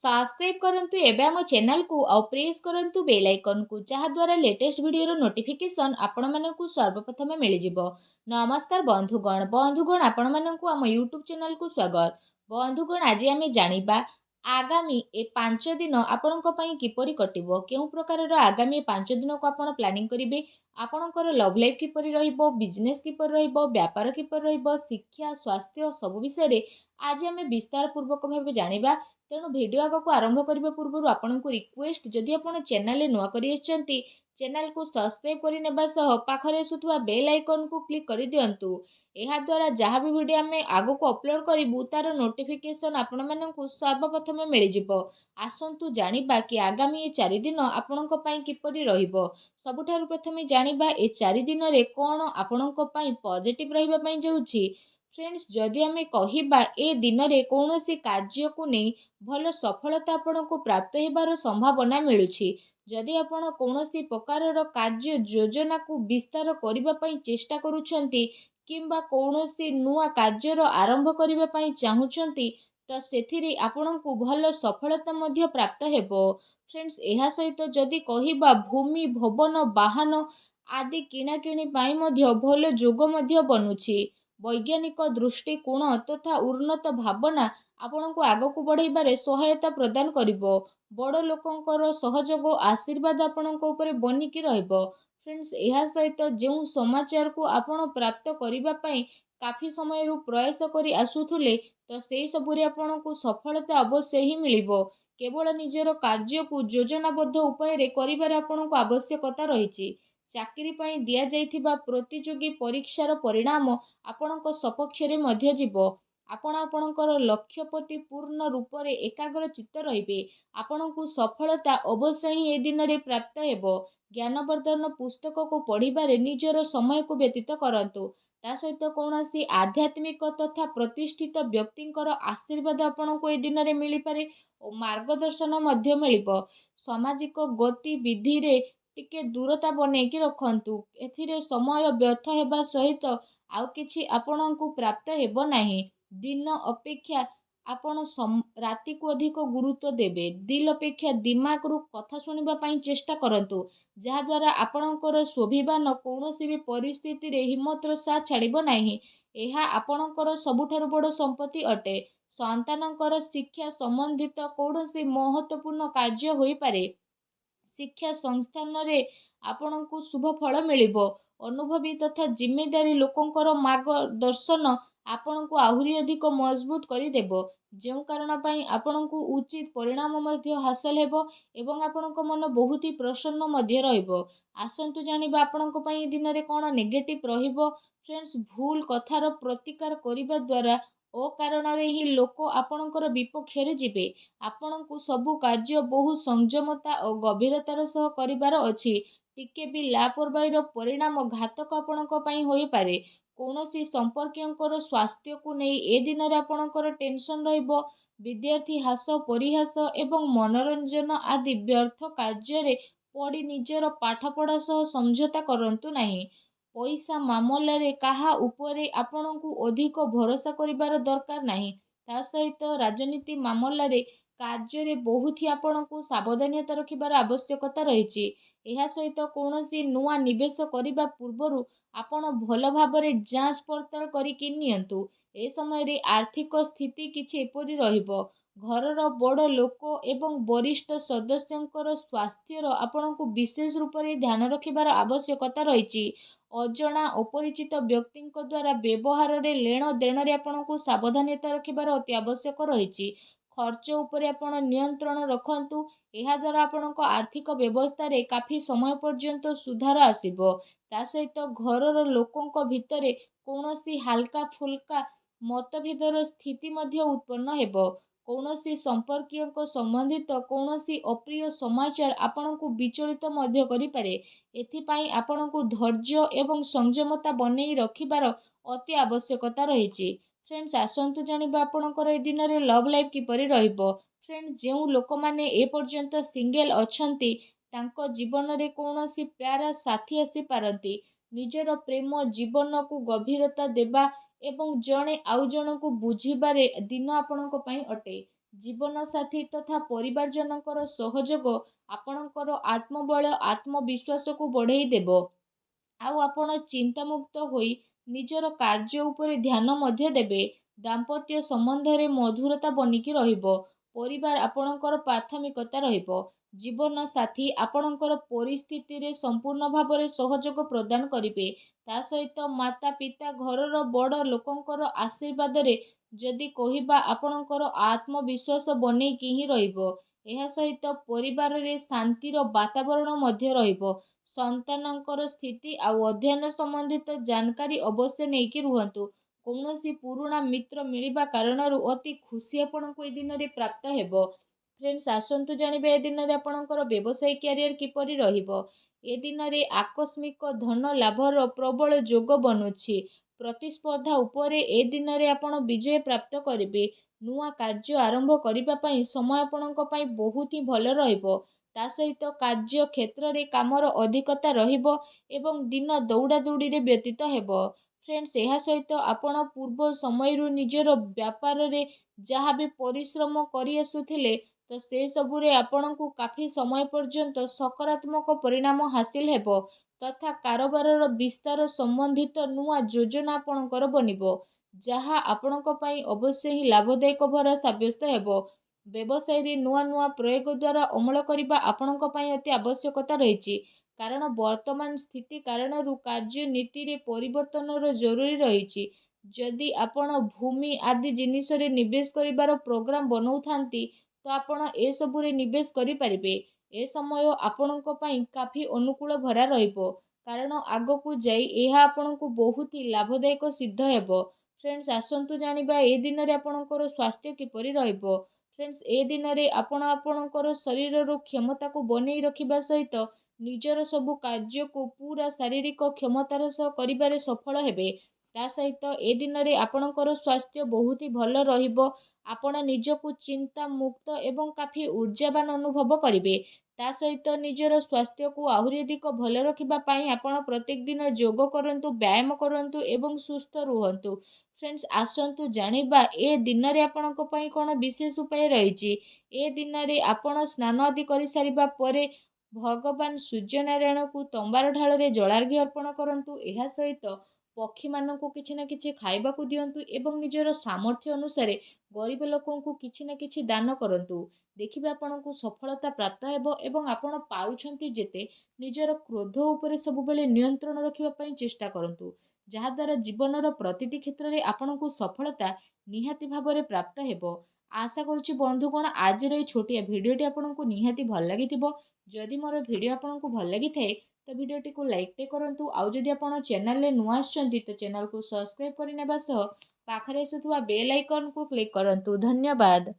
Subscribe करंतु एबे हम चैनल को और प्रेस करंतु बेल आइकन को जहा द्वारा लेटेस्ट वीडियो नोटिफिकेशन आपण मानकु सर्वप्रथम मिल जिवो। नमस्कार बंधुगण आपण मानकु हम यूट्यूब चैनल को स्वागत। बंधुगण आज आम जानिबा आगामी ए 5 दिन आपणक पई किपरि कटिबो, केउ प्रकारर आगामी 5 दिन को आपण प्लानिंग करिवे, आपणकर लव लाइफ किपरि रहिबो, बिजनेस किपरि रहिबो, व्यापार किपरि रहिबो, शिक्षा स्वास्थ्य सब विषय आज आम विस्तार पूर्वक भाव जानिबा। तेणु भिडियो आग को आरंभ करने पूर्व आपन को रिक्वेस्ट, जदि आप चैनल नुआ करी चैनल को सब्सक्राइब करने पाखरे आसुवा बेल आइकन को क्लिक कर दिंतु। यह द्वारा जहाँ भी वीडियो आम आग को अपलोड करूँ तार नोटिफिकेशन आपण मानक सर्वप्रथम मिल जाव। आसतु जानिबा कि आगामी 4 दिन आपण किपरि रहिबो। सबुठारु प्रथमे जानिबा ए 4 दिन रे कोन आपणक पई पॉजिटिव रहिबा पई जाउछि। फ्रेंड्स, जदि आम कहिबा ए दिन रे कोनोसी कार्य को नहीं भल सफलता आपण को प्राप्त होबार संभावना मिलुछि। जदि आपण कौनसी प्रकारर कार्य योजना को विस्तार करने पई चेष्टा करूछंती किंबा कौनसी नुआ कार्यर आरंभ करने पई चाहुछंती तो सेथिरे आपणको भल सफलता मध्य प्राप्त हेबो। फ्रेंड्स, एहा सहित जदि कहिबा भूमि भवन वाहन आदि किणाकिणी पाई मध्य भल जोग मध्य बनुछि। वैज्ञानिक दृष्टिकोण तथा उन्नत भावना आपण को आग को बढ़ाइबारे सहायता प्रदान करिवो। बड़ लोकंकर सहयोग आशीर्वाद आपणक ऊपर बनिकी रहिबो। फ्रेंड्स, एहा सहित जो समाचार को आपण प्राप्त करिबा पई काफी समय रु प्रयास करी आसुथुले तो सेई सबुरे आपण को सफलता अवश्य ही मिलिबो। केवल निजर कार्य को योजनाबद्ध उपाय रे करिबार आपण को आवश्यकता रहिछि। चाकरी पई दिया जाइथिबा प्रतियोगी परीक्षार परिणाम आपणक सपक्ष रे मध्य जीवो। आपण आपणकर लक्ष्य प्रति पूर्ण रूप से एकाग्र चित्त रहिबे। आपणको सफलता अवश्य ही ए दिन रे प्राप्त हेबो। ज्ञानवर्धन पुस्तक को पढ़िबारे निजर समय को व्यतीत करंतु। ता सहित कौनसी आध्यात्मिक तथा प्रतिष्ठित व्यक्तिंकर आशीर्वाद आपणको ए दिन रे मिली पारे और मार्गदर्शन मध्य मिलिबो। सामाजिक गतिविधि रे टिके दूरता बनेकी रखंतु। एथिरे समय व्यर्थ हेबा सहित आउ किछि आपणको प्राप्त हेबो नाही। दिन अपेक्षा आपण राति को अधिक गुरुत्व देबे। दिल अपेक्षा दिमाग रु कथा सुनिबा पई चेष्टा करंतु, जहा द्वारा आपणकर स्वाभिमान कौनसी भी परिस्थिति रे हिम्मतर साथ छाड़िबो नाही। एहा आपणकर सबुठारु बड़ संपत्ति अटे। संतानकर शिक्षा संबंधित कौनसी महत्वपूर्ण कार्य होई पारे। शिक्षा संस्थान रे आपणको शुभ फल मिलिबो। अनुभवी तथा जिम्मेदारी लोकंकर मार्गदर्शन आपणको आहुरी अधिक मजबूत करी देबो। जो कारण पई आपणको उचित परिणाम मध्य हासिल हेबो एवं आपणको मन बहुत ही प्रसन्न मध्य रहइबो। आसंतु जानिबा आपणको पई दिन रे कोन नेगेटिव रहिबो। फ्रेंड्स, भूल कथार प्रतिकार करिबा द्वारा ओ कारण रे ही लोक आपणकर विपक्ष रे जिबे। आपणको सबु कार्य बहु संयमता और गंभीरतार सह करिबार अछि। टिके भी लापरवाहीर परिणाम घातक आपणको पई होई पारे। कौनसी संपर्कियों स्वास्थ्य को नहीं ए दिन रे आपणकर टेंशन रहिबो। विद्यार्थी हास परिहास एवं मनोरंजन आदि व्यर्थ कार्य रे पड़ी निजर पाठपढ़ा सह समझौता करंतु नहीं। पैसा मामला रे काहा उपरे आपणको अधिक भरोसा करिबार दरकार नहीं। ता सहित राजनीति मामला रे कार्य रे बहुत ही आपणको सावधानता रखिबार आवश्यकता रहिछि। एहा सहित कौनसी नुआ निवेश करिबा पूर्वरु आपण भल भाबरे जांच पड़ताल करिकि नियंतु। ए समय रे आर्थिक स्थिति किछि एपरि रहिबो। घरर बड़ लोक एवं वरिष्ठ सदस्यंकर स्वास्थ्यर आपणको विशेष रूप से ध्यान रखिबार आवश्यकता रहिछि। अजणा अपरिचित व्यक्तिंक द्वारा व्यवहार रे लेण देण रे आपणको सावधानता रखिबार अति आवश्यक रहिछि। खर्च उपरे आपण नियंत्रण रखंतु। एहा द्वारा आपणको आर्थिक व्यवस्था रे काफी समय पर्यंत सुधार आसीबो। ता सहित घरर लोकंक भितरे कौनसी हल्का फुल्का मतभेदर स्थिति मध्य उत्पन्न हेबो। कौनसी संपर्कियों संबंधित कौनसी अप्रिय समाचार आपणको विचलित मध्य करि पारे। एथिपाई आपणको धैर्य एवं संयमता बनेई रखिबार अति आवश्यकता रहिछि। फ्रेंड्स, आसंतु जानिबा आपणकर ए दिन रे लव लाइफ किपरि रहिबो। फ्रेंड्स, जो लोक माने ए पर्यंत सिंगल अछंती तांको जीवन रे कौनसी प्यारा साथी आसी पारंती। निजर प्रेम जीवन को गभीरता देबा एवं जड़े आउ जन को बुझीबारे दिन आपणको पई अटे। ଜୀବନସାଥୀ ତଥା ପରିବାରଜନଙ୍କର ସହଯୋଗ ଆପଣଙ୍କର ଆତ୍ମବଳ ଆତ୍ମବିଶ୍ୱାସକୁ ବଢ଼େଇ ଦେବ। ଆଉ ଆପଣ ଚିନ୍ତାମୁକ୍ତ ହୋଇ ନିଜର କାର୍ଯ୍ୟ ଉପରେ ଧ୍ୟାନ ମଧ୍ୟ ଦେବେ। ଦାମ୍ପତ୍ୟ ସମ୍ବନ୍ଧରେ ମଧୁରତା ବନିକି ରହିବ। ପରିବାର ଆପଣଙ୍କର ପ୍ରାଥମିକତା ରହିବ। ଜୀବନ ସାଥୀ ଆପଣଙ୍କର ପରିସ୍ଥିତିରେ ସମ୍ପୂର୍ଣ୍ଣ ଭାବରେ ସହଯୋଗ ପ୍ରଦାନ କରିବେ। ତା ସହିତ ମାତା ପିତା ଘରର ବଡ଼ ଲୋକଙ୍କର ଆଶୀର୍ବାଦରେ ଯଦି କହିବା ଆପଣଙ୍କର ଆତ୍ମବିଶ୍ୱାସ ବନେଇକି ହିଁ ରହିବ। ଏହା ସହିତ ପରିବାରରେ ଶାନ୍ତିର ବାତାବରଣ ମଧ୍ୟ ରହିବ। ସନ୍ତାନଙ୍କର ସ୍ଥିତି ଆଉ ଅଧ୍ୟୟନ ସମ୍ବନ୍ଧିତ ଜାନକାରୀ ଅବଶ୍ୟ ନେଇକି ରୁହନ୍ତୁ। କୌଣସି ପୁରୁଣା ମିତ୍ର ମିଳିବା କାରଣରୁ ଅତି ଖୁସି ଆପଣଙ୍କୁ ଏ ଦିନରେ ପ୍ରାପ୍ତ ହେବ। ଫ୍ରେଣ୍ଡସ୍, ଆସନ୍ତୁ ଜାଣିବା ଏ ଦିନରେ ଆପଣଙ୍କର ବ୍ୟବସାୟିକ କ୍ୟାରିୟର କିପରି ରହିବ। ଏ ଦିନରେ ଆକସ୍ମିକ ଧନ ଲାଭର ପ୍ରବଳ ଯୋଗ ବନୁଛି। ପ୍ରତିସ୍ପର୍ଦ୍ଧା ଉପରେ ଏ ଦିନରେ ଆପଣ ବିଜୟ ପ୍ରାପ୍ତ କରିବେ। ନୂଆ କାର୍ଯ୍ୟ ଆରମ୍ଭ କରିବା ପାଇଁ ସମୟ ଆପଣଙ୍କ ପାଇଁ ବହୁତ ହିଁ ଭଲ ରହିବ। ତା ସହିତ କାର୍ଯ୍ୟ କ୍ଷେତ୍ରରେ କାମର ଅଧିକତା ରହିବ ଏବଂ ଦିନ ଦୌଡ଼ାଦୌଡ଼ିରେ ବ୍ୟତୀତ ହେବ। ଫ୍ରେଣ୍ଡସ୍, ଏହା ସହିତ ଆପଣ ପୂର୍ବ ସମୟରୁ ନିଜର ବ୍ୟାପାରରେ ଯାହା ବି ପରିଶ୍ରମ କରି ଆସୁଥିଲେ ତ ସେସବୁରେ ଆପଣଙ୍କୁ କାଫି ସମୟ ପର୍ଯ୍ୟନ୍ତ ସକାରାତ୍ମକ ପରିଣାମ ହାସିଲ ହେବ ତଥା କାରବାରର ବିସ୍ତାର ସମ୍ବନ୍ଧିତ ନୂଆ ଯୋଜନା ଆପଣଙ୍କର ବନିବ, ଯାହା ଆପଣଙ୍କ ପାଇଁ ଅବଶ୍ୟ ହିଁ ଲାଭଦାୟକ ଭରା ସାବ୍ୟସ୍ତ ହେବ। ବ୍ୟବସାୟରେ ନୂଆ ନୂଆ ପ୍ରୟୋଗ ଦ୍ୱାରା ଅମଳ କରିବା ଆପଣଙ୍କ ପାଇଁ ଅତି ଆବଶ୍ୟକତା ରହିଛି, କାରଣ ବର୍ତ୍ତମାନ ସ୍ଥିତି କାରଣରୁ କାର୍ଯ୍ୟନୀତିରେ ପରିବର୍ତ୍ତନର ଜରୁରୀ ରହିଛି। ଯଦି ଆପଣ ଭୂମି ଆଦି ଜିନିଷରେ ନିବେଶ କରିବାର ପ୍ରୋଗ୍ରାମ ବନଉଥାନ୍ତି ତ ଆପଣ ଏସବୁରେ ନିବେଶ କରିପାରିବେ। ଏ ସମୟ ଆପଣଙ୍କ ପାଇଁ କାଫି ଅନୁକୂଳ ଭରା ରହିବ, କାରଣ ଆଗକୁ ଯାଇ ଏହା ଆପଣଙ୍କୁ ବହୁତ ହି ଲାଭଦାୟକ ସିଦ୍ଧ ହେବ। ଫ୍ରେଣ୍ଡସ୍, ଆସନ୍ତୁ ଜାଣିବା ଏ ଦିନରେ ଆପଣଙ୍କର ସ୍ୱାସ୍ଥ୍ୟ କିପରି ରହିବ। ଫ୍ରେଣ୍ଡସ୍, ଏ ଦିନରେ ଆପଣ ଆପଣଙ୍କର ଶରୀରର କ୍ଷମତାକୁ ବନେଇ ରଖିବା ସହିତ ନିଜର ସବୁ କାର୍ଯ୍ୟକୁ ପୁରା ଶାରୀରିକ କ୍ଷମତାର ସହ କରିବାରେ ସଫଳ ହେବେ। ତା ସହିତ ଏ ଦିନରେ ଆପଣଙ୍କର ସ୍ୱାସ୍ଥ୍ୟ ବହୁତ ହି ଭଲ ରହିବ। ଆପଣ ନିଜକୁ ଚିନ୍ତା ମୁକ୍ତ ଏବଂ କାଫି ଊର୍ଜାବାନ ଅନୁଭବ କରିବେ। ତା ସହିତ ନିଜର ସ୍ୱାସ୍ଥ୍ୟକୁ ଆହୁରି ଅଧିକ ଭଲ ରଖିବା ପାଇଁ ଆପଣ ପ୍ରତ୍ୟେକ ଦିନ ଯୋଗ କରନ୍ତୁ, ବ୍ୟାୟାମ କରନ୍ତୁ ଏବଂ ସୁସ୍ଥ ରୁହନ୍ତୁ। ଫ୍ରେଣ୍ଡସ୍, ଆସନ୍ତୁ ଜାଣିବା ଏ ଦିନରେ ଆପଣଙ୍କ ପାଇଁ କ'ଣ ବିଶେଷ ଉପାୟ ରହିଛି। ଏ ଦିନରେ ଆପଣ ସ୍ନାନ ଆଦି କରିସାରିବା ପରେ ଭଗବାନ ସୂର୍ଯ୍ୟନାରାୟଣଙ୍କୁ ତମ୍ବାର ଢାଳରେ ଜଳାର୍ଘ୍ୟ ଅର୍ପଣ କରନ୍ତୁ। ଏହା ସହିତ ପକ୍ଷୀମାନଙ୍କୁ କିଛି ନା କିଛି ଖାଇବାକୁ ଦିଅନ୍ତୁ ଏବଂ ନିଜର ସାମର୍ଥ୍ୟ ଅନୁସାରେ ଗରିବ ଲୋକଙ୍କୁ କିଛି ନା କିଛି ଦାନ କରନ୍ତୁ। ଦେଖିବେ ଆପଣଙ୍କୁ ସଫଳତା ପ୍ରାପ୍ତ ହେବ ଏବଂ ଆପଣ ପାରୁଛନ୍ତି ଯେତେ ନିଜର କ୍ରୋଧ ଉପରେ ସବୁବେଳେ ନିୟନ୍ତ୍ରଣ ରଖିବା ପାଇଁ ଚେଷ୍ଟା କରନ୍ତୁ, ଯାହାଦ୍ୱାରା ଜୀବନର ପ୍ରତିଟି କ୍ଷେତ୍ରରେ ଆପଣଙ୍କୁ ସଫଳତା ନିହାତି ଭାବରେ ପ୍ରାପ୍ତ ହେବ। ଆଶା କରୁଛି ବନ୍ଧୁଗଣ ଆଜିର ଏହି ଛୋଟିଆ ଭିଡ଼ିଓଟି ଆପଣଙ୍କୁ ନିହାତି ଭଲ ଲାଗିଥିବ। ଯଦି ମୋର ଭିଡ଼ିଓ ଆପଣଙ୍କୁ ଭଲ ଲାଗିଥାଏ ତ ଭିଡ଼ିଓଟିକୁ ଲାଇକ୍ଟେ କରନ୍ତୁ। ଆଉ ଯଦି ଆପଣ ଚ୍ୟାନେଲରେ ନୂଆ ଆସିଛନ୍ତି ତ ଚ୍ୟାନେଲକୁ ସବସ୍କ୍ରାଇବ୍ କରିନେବା ସହ ପାଖରେ ଆସୁଥିବା ବେଲ୍ ଆଇକନ୍କୁ କ୍ଲିକ୍ କରନ୍ତୁ। ଧନ୍ୟବାଦ।